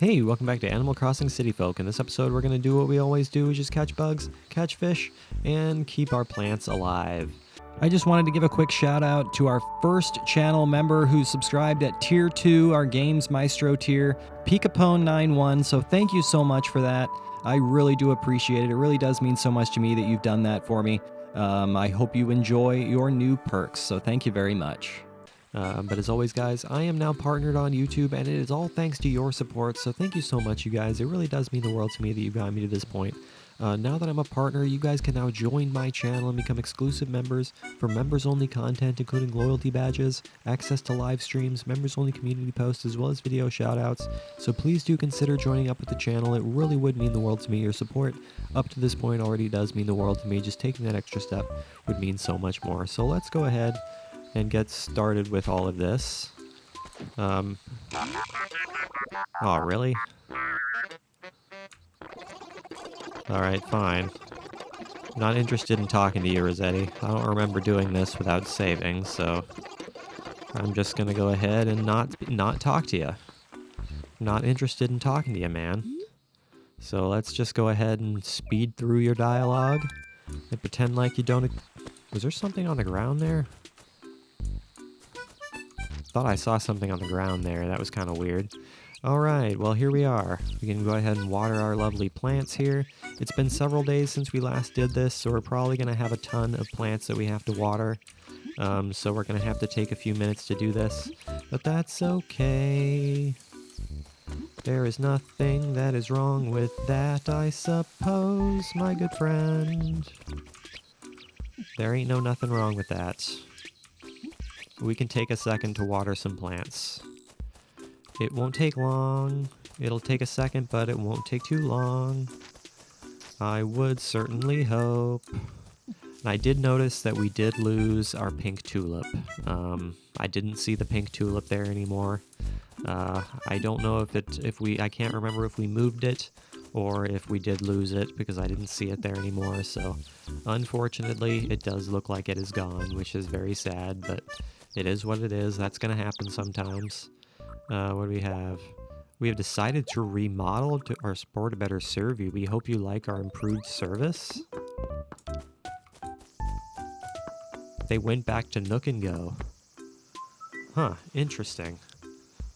Hey, welcome back to Animal Crossing City Folk. In this episode, we're going to do what we always do, which is catch bugs, catch fish, and keep our plants alive. I just wanted to give a quick shout out to our first channel member who subscribed at Tier 2, our Games Maestro tier, Pikapone91, so thank you so much for that. I really do appreciate it. It really does mean so much to me that you've done that for me. I hope you enjoy your new perks, so thank you very much. But as always, guys, I am now partnered on YouTube, and it is all thanks to your support, so thank you so much, you guys. It really does mean the world to me that you got me to this point. Now that I'm a partner, you guys can now join my channel and become exclusive members for members-only content, including loyalty badges, access to live streams, members-only community posts, as well as video shoutouts. So please do consider joining up with the channel. It really would mean the world to me. Your support up to this point already does mean the world to me. Just taking that extra step would mean so much more. So let's go ahead and get started with all of this. Oh, really? Alright, fine. Not interested in talking to you, Rossetti. I don't remember doing this without saving, so I'm just gonna go ahead and not talk to you. Not interested in talking to you, man. So let's just go ahead and speed through your dialogue and pretend like you don't... Was there something on the ground there? Thought I saw something on the ground there. That was kind of weird. Alright, well here we are. We can go ahead and water our lovely plants here. It's been several days since we last did this, so we're probably going to have a ton of plants that we have to water. So we're going to have to take a few minutes to do this. But that's okay. There is nothing that is wrong with that, I suppose, my good friend. There ain't nothing wrong with that. We can take a second to water some plants. It won't take long. It'll take a second, but it won't take too long. I would certainly hope. And I did notice that we did lose our pink tulip. I didn't see the pink tulip there anymore. I don't know I can't remember if we moved it or if we did lose it because I didn't see it there anymore. So unfortunately, it does look like it is gone, which is very sad, but it is what it is. That's going to happen sometimes. What do we have? We have decided to remodel our sport to better serve you. We hope you like our improved service. They went back to Nook and Go. Huh, interesting.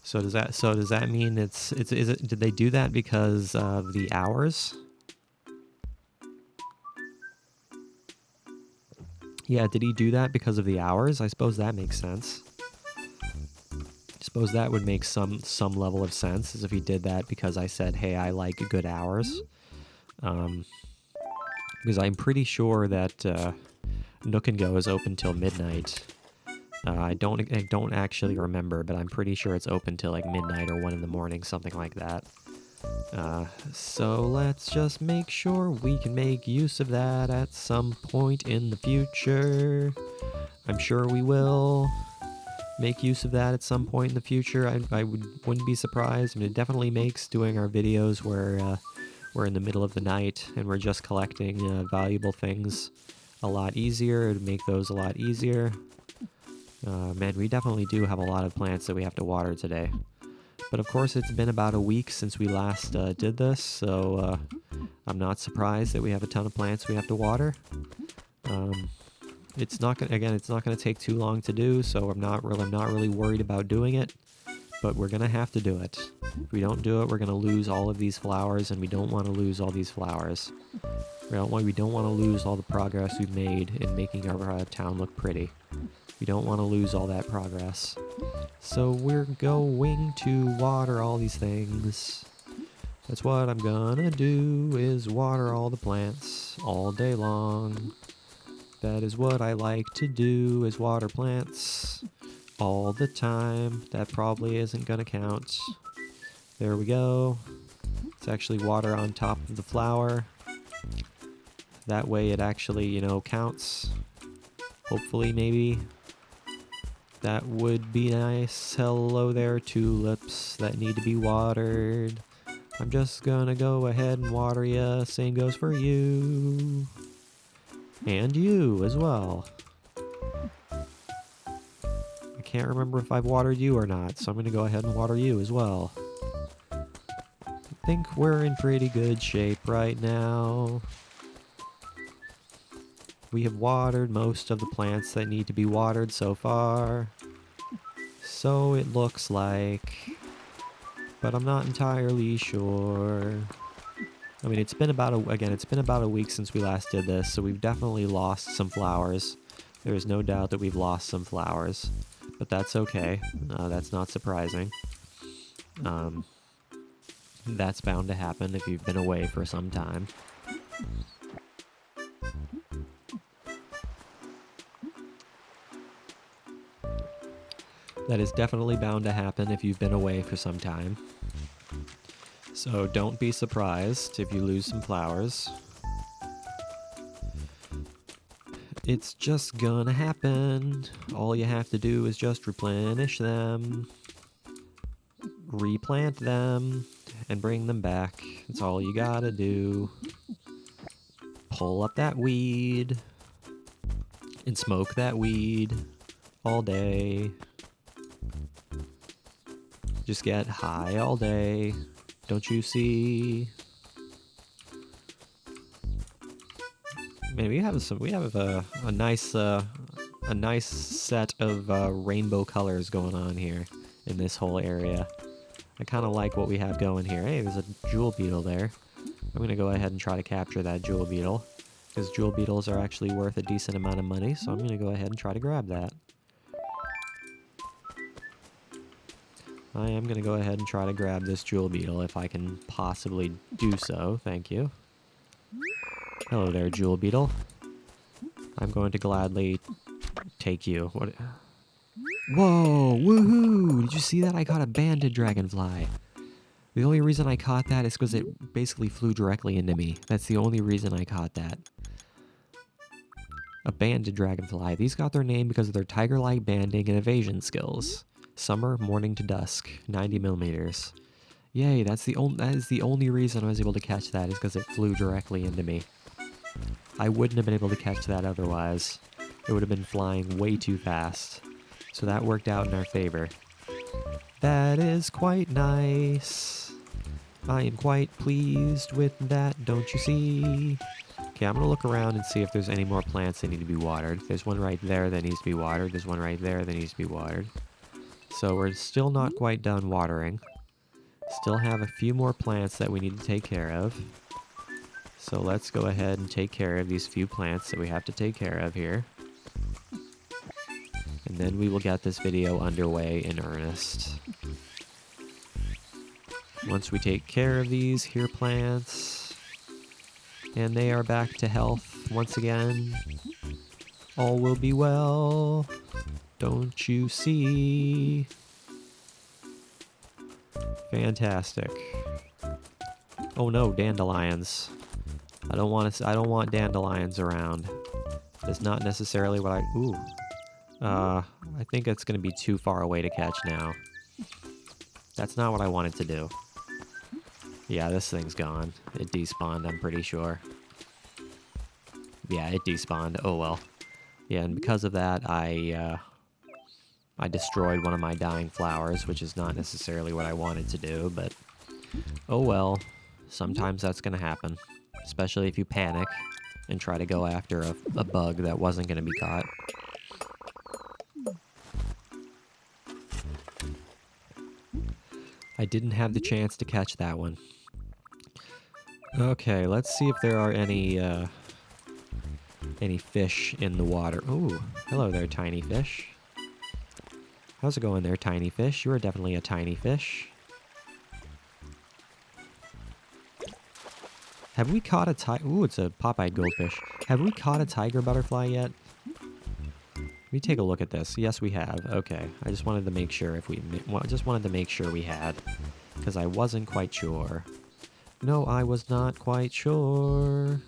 So does that mean did they do that because of the hours? Yeah, did he do that because of the hours? I suppose that makes sense. I suppose that would make some level of sense, as if he did that because I said, hey, I like good hours. Because I'm pretty sure that Nook and Go is open till midnight. I don't actually remember, but I'm pretty sure it's open till like midnight or 1 in the morning, something like that. So let's just make sure we can make use of that at some point in the future. I'm sure we will make use of that at some point in the future. I wouldn't be surprised. I mean, it definitely makes doing our videos where we're in the middle of the night and we're just collecting valuable things a lot easier. It would make those a lot easier. Man, we definitely do have a lot of plants that we have to water today. But of course, it's been about a week since we last did this, so I'm not surprised that we have a ton of plants we have to water. It's not gonna take too long to do, so I'm not really worried about doing it. But we're gonna have to do it. If we don't do it, we're gonna lose all of these flowers, and we don't want to lose all these flowers. We don't want to lose all the progress we've made in making our town look pretty. We don't want to lose all that progress. So we're going to water all these things. That's what I'm gonna do, is water all the plants all day long. That is what I like to do, is water plants all the time. That probably isn't gonna count. There we go. It's actually water on top of the flower. That way it actually, counts. Hopefully, maybe. That would be nice. Hello there, tulips that need to be watered. I'm just gonna go ahead and water ya. Same goes for you. And you as well. I can't remember if I've watered you or not, so I'm gonna go ahead and water you as well. think we're in pretty good shape right now. We have watered most of the plants that need to be watered so far. So it looks like, but I'm not entirely sure. I mean, it's been about a week since we last did this, so we've definitely lost some flowers. There is no doubt that we've lost some flowers, but that's okay. That's not surprising. That's bound to happen if you've been away for some time. That is definitely bound to happen if you've been away for some time. So don't be surprised if you lose some flowers. It's just gonna happen. All you have to do is just replenish them, replant them, and bring them back. That's all you gotta do. Pull up that weed and smoke that weed all day. Just get high all day. Don't you see? Man, we have a nice set of rainbow colors going on here in this whole area. I kind of like what we have going here. Hey, there's a jewel beetle there. I'm gonna go ahead and try to capture that jewel beetle, because jewel beetles are actually worth a decent amount of money. So I'm gonna go ahead and try to grab that. I am gonna go ahead and try to grab this jewel beetle if I can possibly do so. Thank you. Hello there, jewel beetle. I'm going to gladly take you. What? Whoa! Woohoo! Did you see that? I caught a banded dragonfly. The only reason I caught that is because it basically flew directly into me. That's the only reason I caught that. A banded dragonfly. These got their name because of their tiger-like banding and evasion skills. Summer, morning to dusk, 90 millimeters. Yay, that is the only reason I was able to catch that, is because it flew directly into me. I wouldn't have been able to catch that otherwise. It would have been flying way too fast. So that worked out in our favor. That is quite nice. I am quite pleased with that, don't you see? Okay, I'm gonna look around and see if there's any more plants that need to be watered. There's one right there that needs to be watered. There's one right there that needs to be watered. So we're still not quite done watering. Still have a few more plants that we need to take care of. So let's go ahead and take care of these few plants that we have to take care of here. And then we will get this video underway in earnest. Once we take care of these here plants, and they are back to health once again, all will be well. Don't you see? Fantastic. Oh no, dandelions. I don't want dandelions around. That's not necessarily what I think it's gonna be too far away to catch now. That's not what I wanted to do. Yeah, this thing's gone. It despawned, I'm pretty sure. Yeah, it despawned. Oh well. Yeah, and because of that, I destroyed one of my dying flowers, which is not necessarily what I wanted to do, but oh well. Sometimes that's gonna happen. Especially if you panic and try to go after a bug that wasn't gonna be caught. I didn't have the chance to catch that one. Okay, let's see if there are any fish in the water. Ooh, hello there, tiny fish. How's it going there, tiny fish? You are definitely a tiny fish. Have we caught a tiger? Ooh, it's a pop-eyed goldfish. Have we caught a tiger butterfly yet? Let me take a look at this. Yes, we have. Okay, I just wanted to make sure we had, because I wasn't quite sure. No, I was not quite sure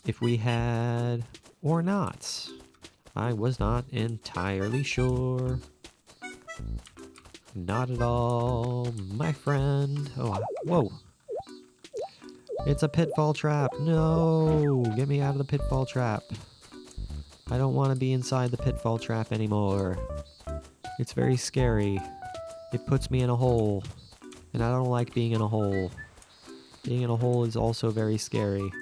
if we had or not. I was not entirely sure. Not at all, my friend. Oh, whoa. It's a pitfall trap. No, get me out of the pitfall trap. I don't want to be inside the pitfall trap anymore. It's very scary. It puts me in a hole. And I don't like being in a hole. Being in a hole is also very scary.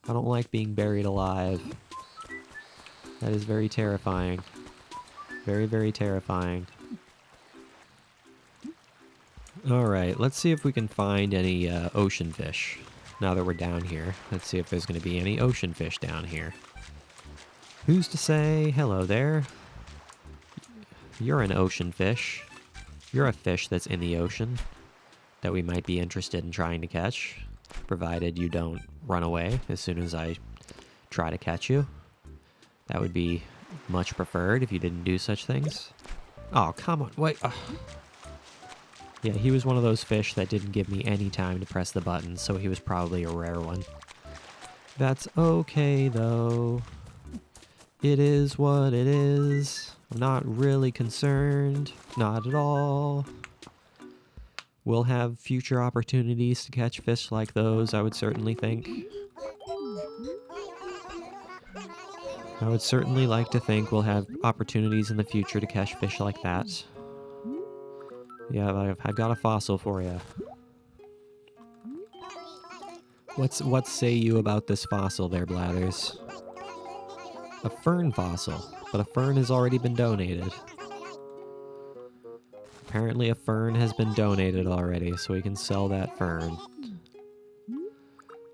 I don't like being buried alive. That is very terrifying. Very, very terrifying. Alright, let's see if we can find any ocean fish. Now that we're down here, let's see if there's going to be any ocean fish down here. Who's to say? Hello there. You're an ocean fish. You're a fish that's in the ocean that we might be interested in trying to catch, provided you don't run away as soon as I try to catch you. That would be much preferred if you didn't do such things. Oh, come on, wait. Yeah, he was one of those fish that didn't give me any time to press the button, so he was probably a rare one. That's okay, though. It is what it is. I'm not really concerned. Not at all. We'll have future opportunities to catch fish like those, I would certainly think. I would certainly like to think we'll have opportunities in the future to catch fish like that. Yeah, I've got a fossil for you. What say you about this fossil there, Blathers? A fern fossil, but a fern has already been donated. Apparently a fern has been donated already, so we can sell that fern.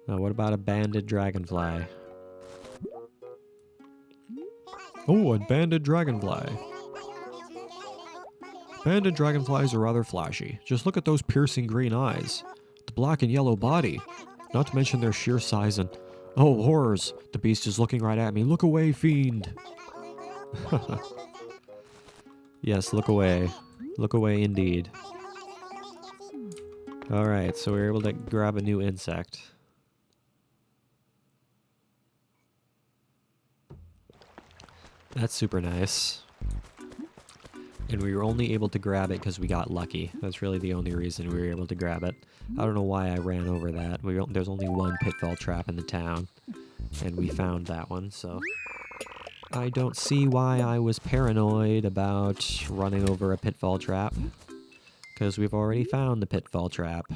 Now, what about a banded dragonfly? Oh, a banded dragonfly. Banded dragonflies are rather flashy. Just look at those piercing green eyes. The black and yellow body. Not to mention their sheer size and... Oh, horrors! The beast is looking right at me. Look away, fiend! Yes, look away. Look away indeed. Alright, so we were able to grab a new insect. That's super nice. And we were only able to grab it because we got lucky. That's really the only reason we were able to grab it. I don't know why I ran over that. There's only one pitfall trap in the town, and we found that one, so... I don't see why I was paranoid about running over a pitfall trap, because we've already found the pitfall trap.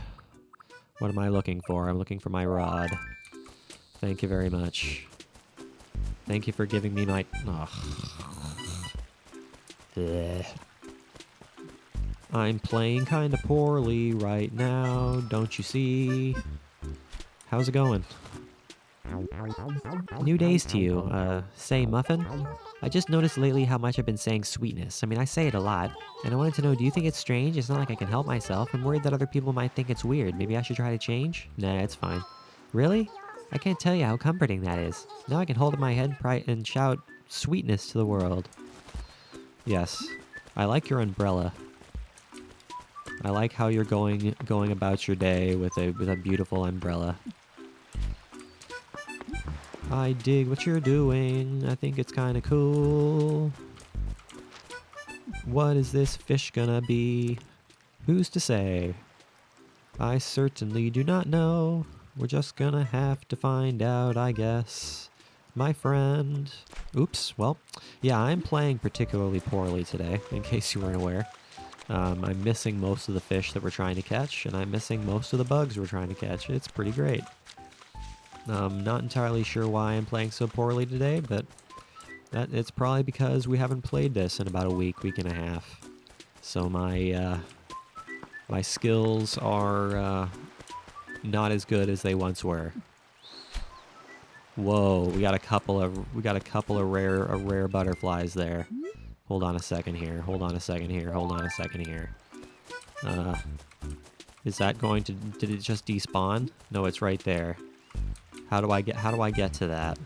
What am I looking for? I'm looking for my rod. Thank you very much. Thank you for giving me my... Ugh. I'm playing kinda poorly right now, don't you see? How's it going? New days to you. Say muffin? I just noticed lately how much I've been saying sweetness. I mean, I say it a lot. And I wanted to know, do you think it's strange? It's not like I can help myself. I'm worried that other people might think it's weird. Maybe I should try to change? Nah, it's fine. Really? I can't tell you how comforting that is. Now I can hold up my head and shout sweetness to the world. Yes. I like your umbrella. I like how you're going about your day with a beautiful umbrella. I dig what you're doing. I think it's kind of cool. What is this fish gonna be? Who's to say? I certainly do not know. We're just gonna have to find out, I guess. My friend. Oops, well, yeah, I'm playing particularly poorly today, in case you weren't aware. I'm missing most of the fish that we're trying to catch, and I'm missing most of the bugs we're trying to catch. It's pretty great. Not entirely sure why I'm playing so poorly today, but it's probably because we haven't played this in about a week and a half. So my skills are not as good as they once were. Whoa, we got a couple of rare butterflies there. Hold on a second here. Hold on a second here. Hold on a second here. Is that going to... Did it just despawn? No, it's right there. How do I get to that?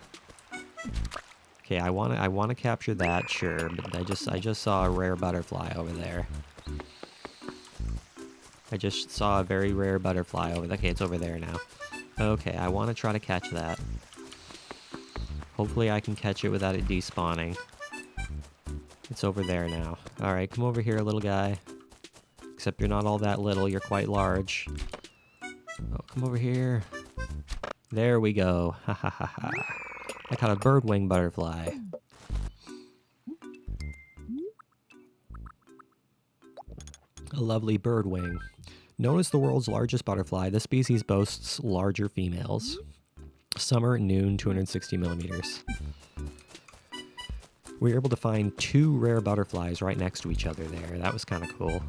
Okay, I wanna capture that, sure, but I just saw a rare butterfly over there. I just saw a very rare butterfly over there. Okay, it's over there now. Okay, I want to try to catch that. Hopefully I can catch it without it despawning. It's over there now. Alright, come over here, little guy. Except you're not all that little, you're quite large. Oh, come over here. There we go. Ha ha ha ha. I caught a birdwing butterfly. A lovely birdwing. Known as the world's largest butterfly, this species boasts larger females. Summer at noon, 260 millimeters. We were able to find 2 rare butterflies right next to each other there. That was kind of cool.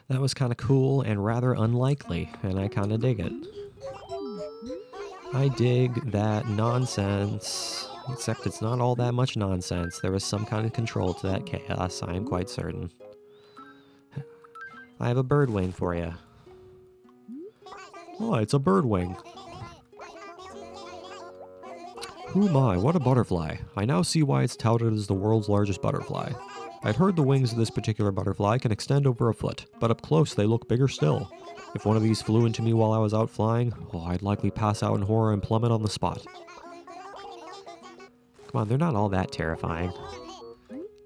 That was kind of cool and rather unlikely, and I kind of dig it. I dig that nonsense, except it's not all that much nonsense. There was some kind of control to that chaos, I am quite certain. I have a bird wing for you. Oh, it's a bird wing. Oh my, what a butterfly. I now see why it's touted as the world's largest butterfly. I'd heard the wings of this particular butterfly can extend over a foot, but up close they look bigger still. If one of these flew into me while I was out flying, I'd likely pass out in horror and plummet on the spot. Come on, they're not all that terrifying.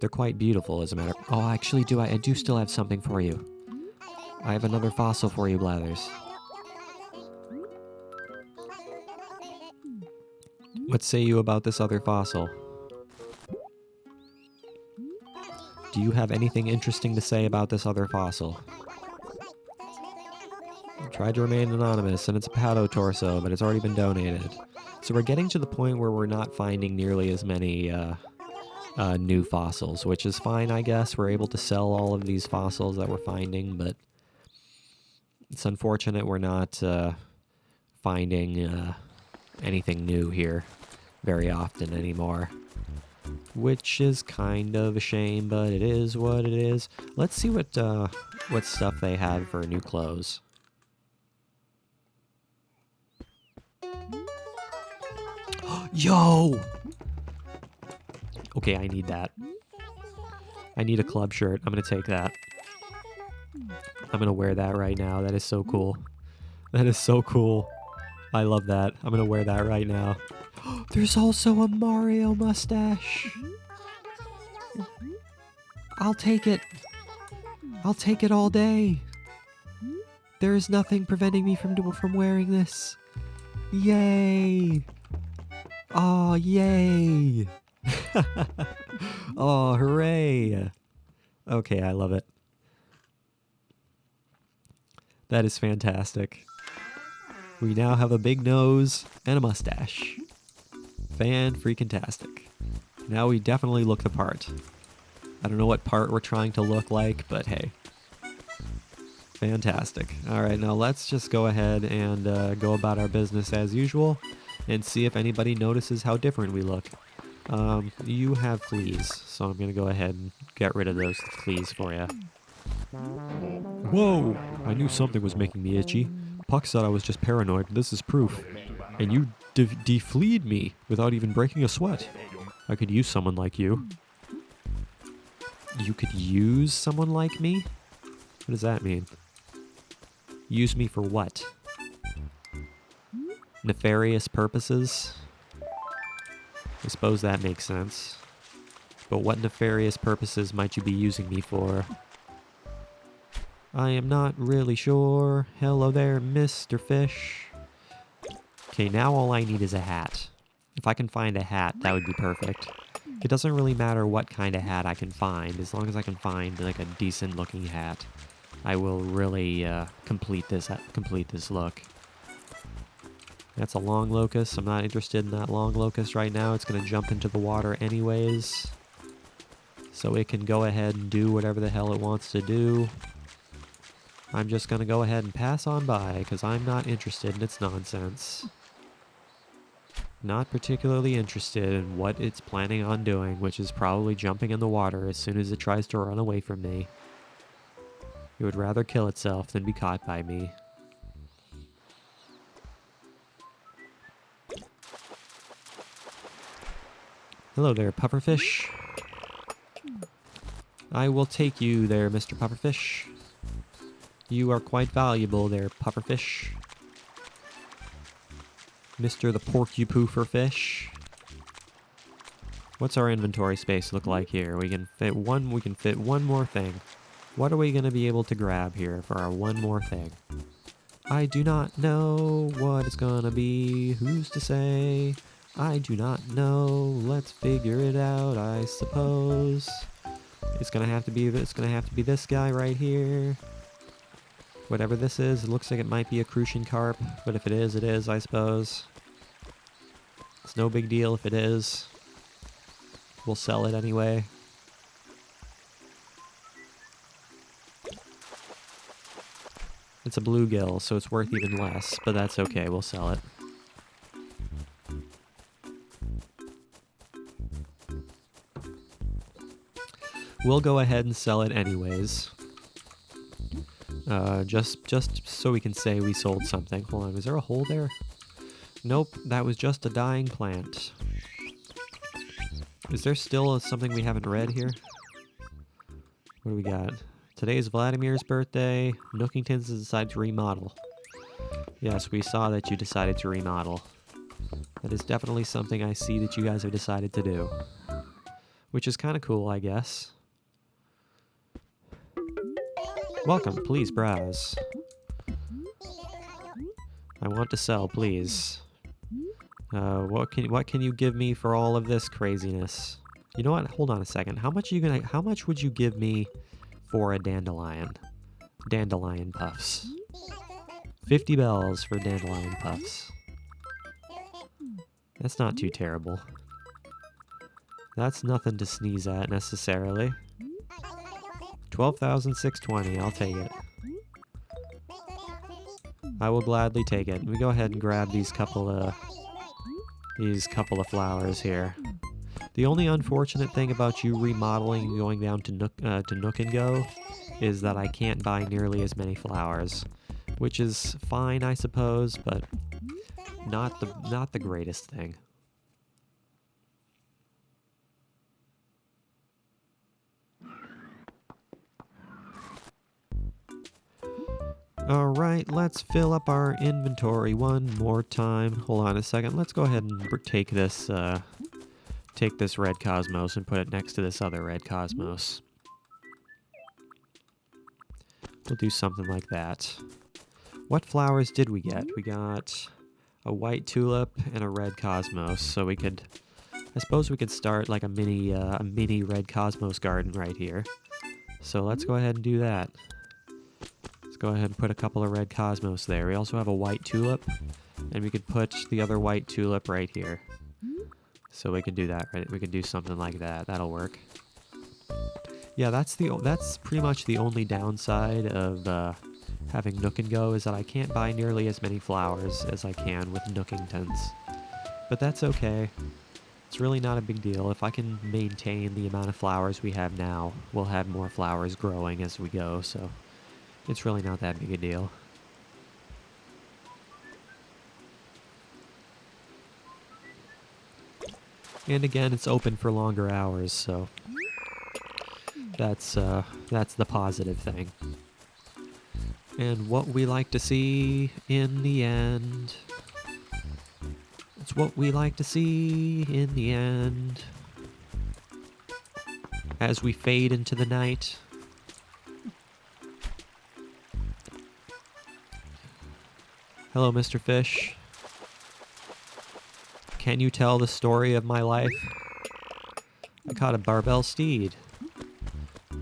They're quite beautiful, as a matter of... Oh, I actually do. I do still have something for you. I have another fossil for you, Blathers. What say you about this other fossil? Do you have anything interesting to say about this other fossil? I tried to remain anonymous, and it's a patotorso, but it's already been donated. So we're getting to the point where we're not finding nearly as many new fossils, which is fine, I guess. We're able to sell all of these fossils that we're finding, but it's unfortunate we're not finding anything new here very often anymore. Which is kind of a shame, but it is what it is. Let's see what stuff they have for new clothes. Yo! Okay, I need that. I need a club shirt. I'm gonna take that. I'm gonna wear that right now. That is so cool. That is so cool. I love that. I'm gonna wear that right now. There's also a Mario mustache. I'll take it. I'll take it all day. There is nothing preventing me from wearing this. Yay! Oh, yay! Oh, hooray! Okay, I love it. That is fantastic. We now have a big nose and a mustache. Fan-freaking-tastic. Now we definitely look the part. I don't know what part we're trying to look like, but hey. Fantastic. Alright, now let's just go ahead and go about our business as usual and see if anybody notices how different we look. You have fleas, so I'm going to go ahead and get rid of those fleas for you. Whoa! I knew something was making me itchy. Puck said I was just paranoid, but this is proof. And you defleed me without even breaking a sweat. I could use someone like you. You could use someone like me? What does that mean? Use me for what? Nefarious purposes? I suppose that makes sense. But what nefarious purposes might you be using me for? I am not really sure. Hello there, Mr. Fish. Okay, now all I need is a hat. If I can find a hat, that would be perfect. It doesn't really matter what kind of hat I can find, as long as I can find like a decent looking hat. I will really complete this look. That's a long locust. I'm not interested in that long locust right now. It's going to jump into the water anyways. So it can go ahead and do whatever the hell it wants to do. I'm just going to go ahead and pass on by because I'm not interested in its nonsense. Not particularly interested in what it's planning on doing, which is probably jumping in the water as soon as it tries to run away from me. It would rather kill itself than be caught by me. Hello there, pufferfish. I will take you there, Mr. Pufferfish. You are quite valuable there, pufferfish. Mr. the Porcupoofer fish. What's our inventory space look like here? We can fit one more thing. What are we going to be able to grab here for our one more thing? I do not know what it's going to be. Who's to say? I do not know. Let's figure it out, I suppose. It's gonna have to be this guy right here. Whatever this is, it looks like it might be a crucian carp, but if it is, I suppose. It's no big deal if it is. We'll sell it anyway. It's a bluegill, so it's worth even less, but that's okay, we'll sell it. We'll go ahead and sell it anyways. Just so we can say we sold something. Hold on, was there a hole there? Nope, that was just a dying plant. Is there still something we haven't read here? What do we got? Today's Vladimir's birthday. Nookingtons has decided to remodel. Yes, we saw that you decided to remodel. That is definitely something I see that you guys have decided to do. Which is kind of cool, I guess. Welcome, please browse. I want to sell, please. What can you give me for all of this craziness? You know what? Hold on a second. How much would you give me for a dandelion? Dandelion puffs. 50 bells for dandelion puffs. That's not too terrible. That's nothing to sneeze at necessarily. 12,620. I'll take it. I will gladly take it. Let me go ahead and grab these couple of flowers here. The only unfortunate thing about you remodeling and going down to Nook and Go is that I can't buy nearly as many flowers, which is fine, I suppose, but not the greatest thing. Alright, let's fill up our inventory one more time. Hold on a second. Let's go ahead and take this red cosmos and put it next to this other red cosmos. We'll do something like that. What flowers did we get? We got a white tulip and a red cosmos, so we could... I suppose we could start like a mini red cosmos garden right here. So let's go ahead and do that. Go ahead and put a couple of red cosmos there. We also have a white tulip, and we could put the other white tulip right here. So we could do that, right? We could do something like that. That'll work. Yeah, that's pretty much the only downside of having Nook and Go is that I can't buy nearly as many flowers as I can with Nookingtons. But that's okay. It's really not a big deal. If I can maintain the amount of flowers we have now, we'll have more flowers growing as we go, so... It's really not that big a deal. And again, it's open for longer hours, so that's the positive thing. And what we like to see in the end. It's what we like to see in the end. As we fade into the night. Hello, Mr. Fish. Can you tell the story of my life? I caught a barbell steed.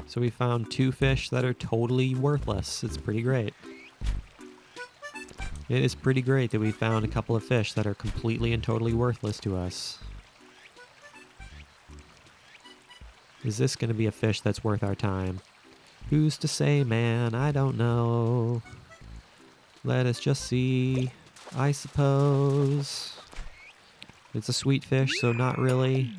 So we found 2 fish that are totally worthless. It's pretty great. It is pretty great that we found a couple of fish that are completely and totally worthless to us. Is this going to be a fish that's worth our time? Who's to say, man? I don't know. Let us just see. I suppose. It's a sweet fish, so not really.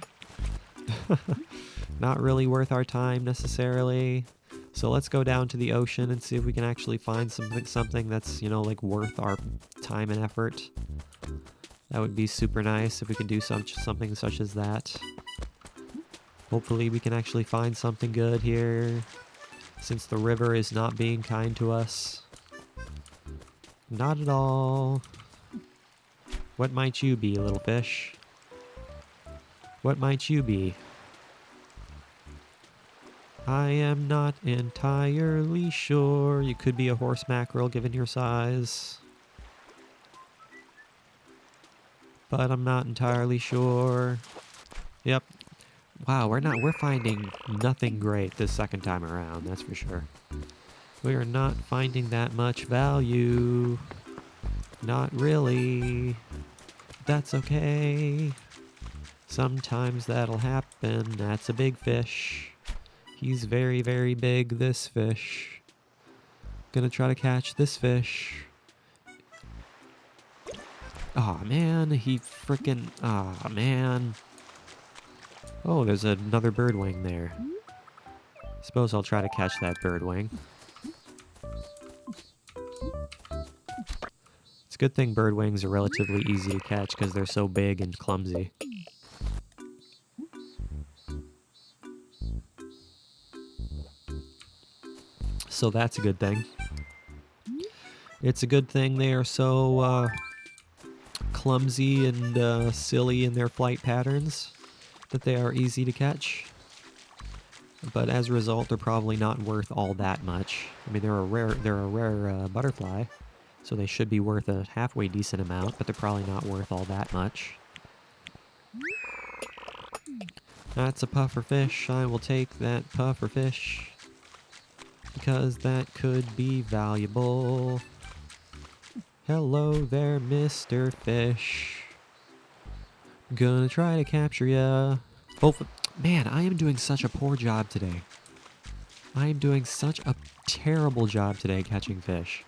Not really worth our time necessarily. So let's go down to the ocean and see if we can actually find something that's, you know, like worth our time and effort. That would be super nice if we could do something such as that. Hopefully we can actually find something good here, since the river is not being kind to us. Not at all. What might you be, little fish? What might you be? I am not entirely sure. You could be a horse mackerel given your size. But I'm not entirely sure. Yep. Wow, we're finding nothing great this second time around, that's for sure. We are not finding that much value. Not really. That's okay. Sometimes that'll happen. That's a big fish. He's very, very big, this fish. Gonna try to catch this fish. Aw, man, he frickin'... Aw, man. Oh, there's another bird wing there. Suppose I'll try to catch that bird wing. It's a good thing bird wings are relatively easy to catch because they're so big and clumsy. So that's a good thing. It's a good thing they are so clumsy and silly in their flight patterns that they are easy to catch. But as a result, they're probably not worth all that much. I mean, they're a rare butterfly, so they should be worth a halfway decent amount, but they're probably not worth all that much. That's a puffer fish. I will take that puffer fish because that could be valuable. Hello there, Mr. Fish. Gonna try to capture ya. Oh, man, I am doing such a poor job today. I am doing such a terrible job today catching fish.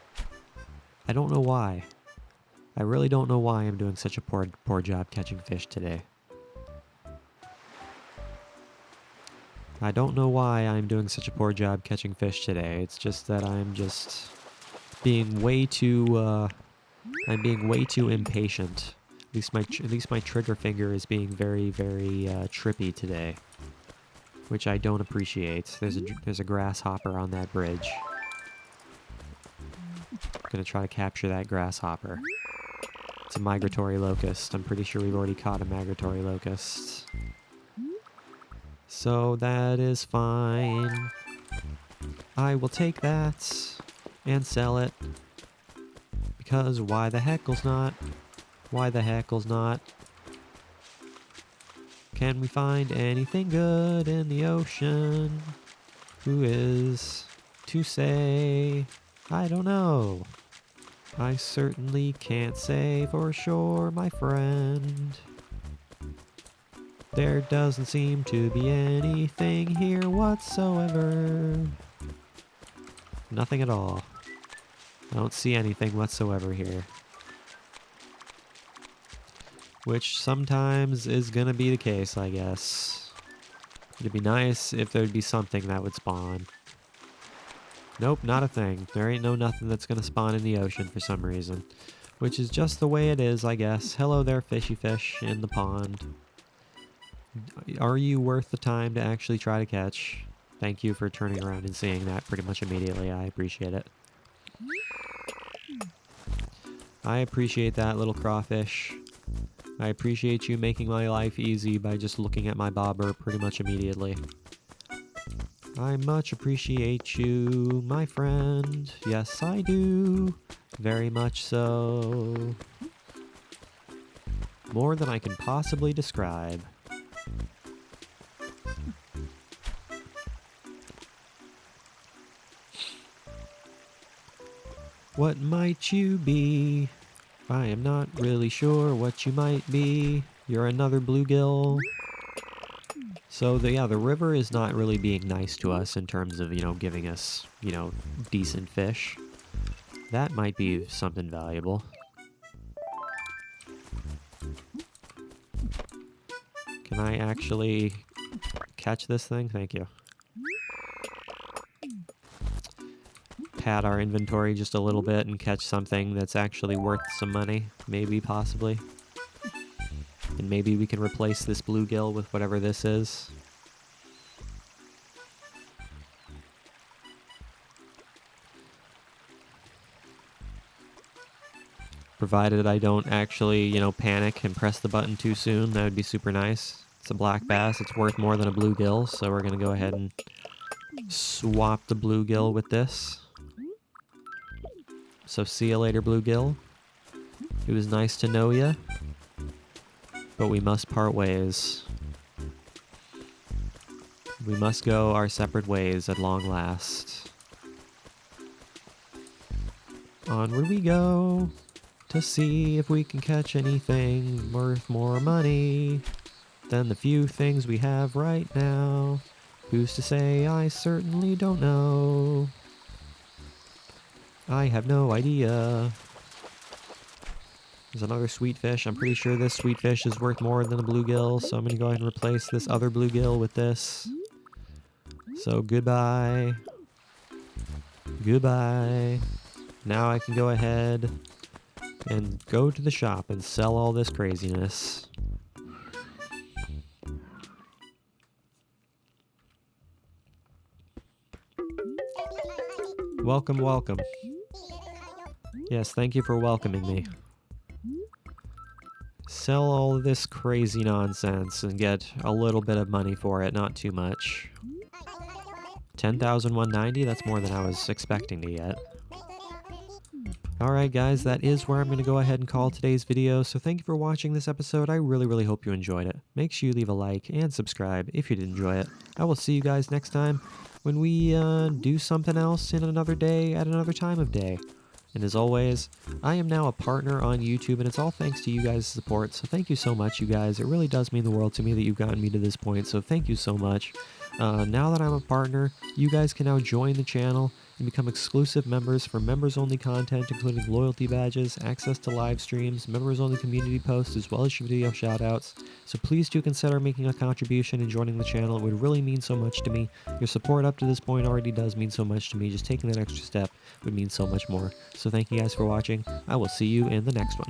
I don't know why. I really don't know why I'm doing such a poor job catching fish today. I don't know why I'm doing such a poor job catching fish today. It's just that I'm just being way too, I'm being way too impatient. At least my trigger finger is being very, very trippy today, which I don't appreciate. There's a grasshopper on that bridge. I'm gonna try to capture that grasshopper. It's a migratory locust. I'm pretty sure we've already caught a migratory locust. So that is fine. I will take that and sell it. Because why the heckles not? Why the heckles not? Can we find anything good in the ocean? Who is to say? I don't know. I certainly can't say for sure, my friend. There doesn't seem to be anything here whatsoever. Nothing at all. I don't see anything whatsoever here. Which sometimes is gonna be the case, I guess. It'd be nice if there'd be something that would spawn. Nope, not a thing. There ain't nothing that's gonna spawn in the ocean for some reason. Which is just the way it is, I guess. Hello there, fishy fish in the pond. Are you worth the time to actually try to catch? Thank you for turning around and seeing that pretty much immediately. I appreciate it. I appreciate that, little crawfish. I appreciate you making my life easy by just looking at my bobber pretty much immediately. I much appreciate you, my friend. Yes, I do. Very much so. More than I can possibly describe. What might you be? I am not really sure what you might be. You're another bluegill. So the river is not really being nice to us in terms of, giving us, decent fish. That might be something valuable. Can I actually catch this thing? Thank you. Pad our inventory just a little bit and catch something that's actually worth some money, maybe, possibly. And maybe we can replace this bluegill with whatever this is. Provided I don't actually, panic and press the button too soon, that would be super nice. It's a black bass, it's worth more than a bluegill, so we're gonna go ahead and swap the bluegill with this. So see you later, bluegill. It was nice to know ya, but we must part ways. We must go our separate ways at long last. Onward we go to see if we can catch anything worth more money than the few things we have right now. Who's to say? I certainly don't know. I have no idea. There's another sweet fish. I'm pretty sure this sweet fish is worth more than a bluegill, so I'm going to go ahead and replace this other bluegill with this. So goodbye. Goodbye. Now I can go ahead and go to the shop and sell all this craziness. Welcome, welcome. Yes, thank you for welcoming me. Sell all of this crazy nonsense and get a little bit of money for it, not too much. 10,190, that's more than I was expecting to get. Alright guys, that is where I'm going to go ahead and call today's video, so thank you for watching this episode. I really hope you enjoyed it. Make sure you leave a like and subscribe if you did enjoy it. I will see you guys next time when we do something else in another day at another time of day. And as always, I am now a partner on YouTube, and it's all thanks to you guys' support, so thank you so much, you guys. It really does mean the world to me that you've gotten me to this point, so thank you so much. Now that I'm a partner, you guys can now join the channel and become exclusive members for members-only content, including loyalty badges, access to live streams, members-only community posts, as well as video shoutouts. So please do consider making a contribution and joining the channel. It would really mean so much to me. Your support up to this point already does mean so much to me. Just taking that extra step would mean so much more. So thank you guys for watching. I will see you in the next one.